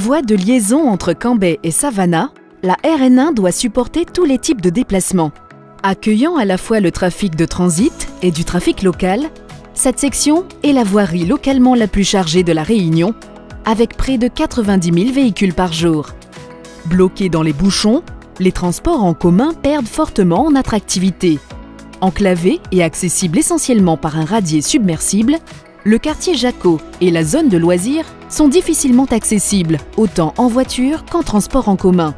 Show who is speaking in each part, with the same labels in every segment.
Speaker 1: voie de liaison entre Cambrai et Savannah, la RN1 doit supporter tous les types de déplacements. Accueillant à la fois le trafic de transit et du trafic local, cette section est la voirie localement la plus chargée de la Réunion, avec près de 90 000 véhicules par jour. Bloqués dans les bouchons, les transports en commun perdent fortement en attractivité. Enclavé et accessible essentiellement par un radier submersible, le quartier Jacot et la zone de loisirs sont difficilement accessibles, autant en voiture qu'en transport en commun.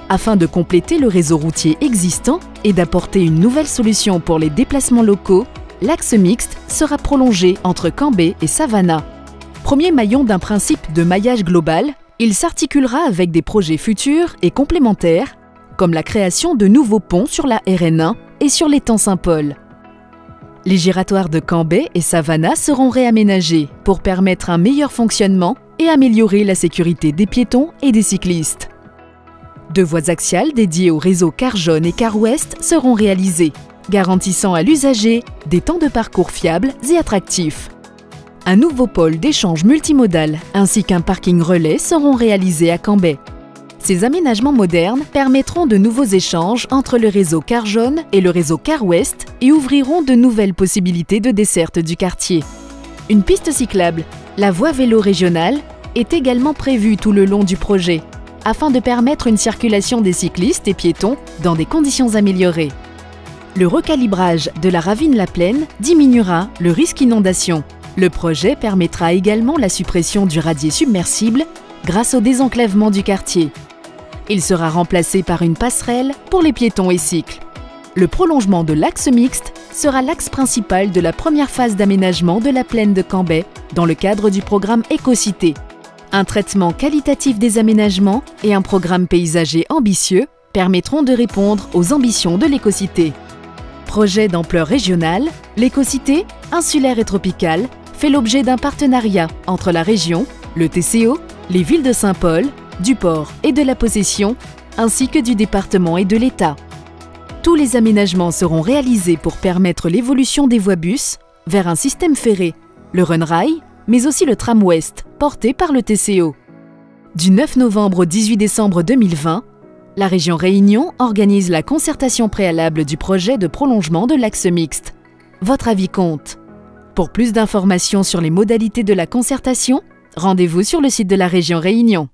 Speaker 1: Afin de compléter le réseau routier existant et d'apporter une nouvelle solution pour les déplacements locaux, l'axe mixte sera prolongé entre Cambrai et Savannah. Premier maillon d'un principe de maillage global, il s'articulera avec des projets futurs et complémentaires, comme la création de nouveaux ponts sur la RN1 et sur l'étang Saint-Paul. Les giratoires de Cambrai et Savannah seront réaménagés pour permettre un meilleur fonctionnement et améliorer la sécurité des piétons et des cyclistes. 2 voies axiales dédiées au réseau Car Jaune et Car Ouest seront réalisées, garantissant à l'usager des temps de parcours fiables et attractifs. Un nouveau pôle d'échange multimodal ainsi qu'un parking relais seront réalisés à Cambrai. Ces aménagements modernes permettront de nouveaux échanges entre le réseau Car Jaune et le réseau Car Ouest et ouvriront de nouvelles possibilités de desserte du quartier. Une piste cyclable, la voie vélo régionale, est également prévue tout le long du projet, afin de permettre une circulation des cyclistes et piétons dans des conditions améliorées. Le recalibrage de la ravine La Plaine diminuera le risque inondation. Le projet permettra également la suppression du radier submersible grâce au désenclavement du quartier. Il sera remplacé par une passerelle pour les piétons et cycles. Le prolongement de l'axe mixte sera l'axe principal de la première phase d'aménagement de la plaine de Cambrai dans le cadre du programme Écocité. Un traitement qualitatif des aménagements et un programme paysager ambitieux permettront de répondre aux ambitions de l'Écocité. Projet d'ampleur régionale, l'Écocité, insulaire et tropicale, fait l'objet d'un partenariat entre la région, le TCO, les villes de Saint-Paul, du Port et de la Possession, ainsi que du département et de l'État. Tous les aménagements seront réalisés pour permettre l'évolution des voies bus vers un système ferré, le Runrail, mais aussi le Tram Ouest, porté par le TCO. Du 9 novembre au 18 décembre 2020, la région Réunion organise la concertation préalable du projet de prolongement de l'axe mixte. Votre avis compte. Pour plus d'informations sur les modalités de la concertation, rendez-vous sur le site de la région Réunion.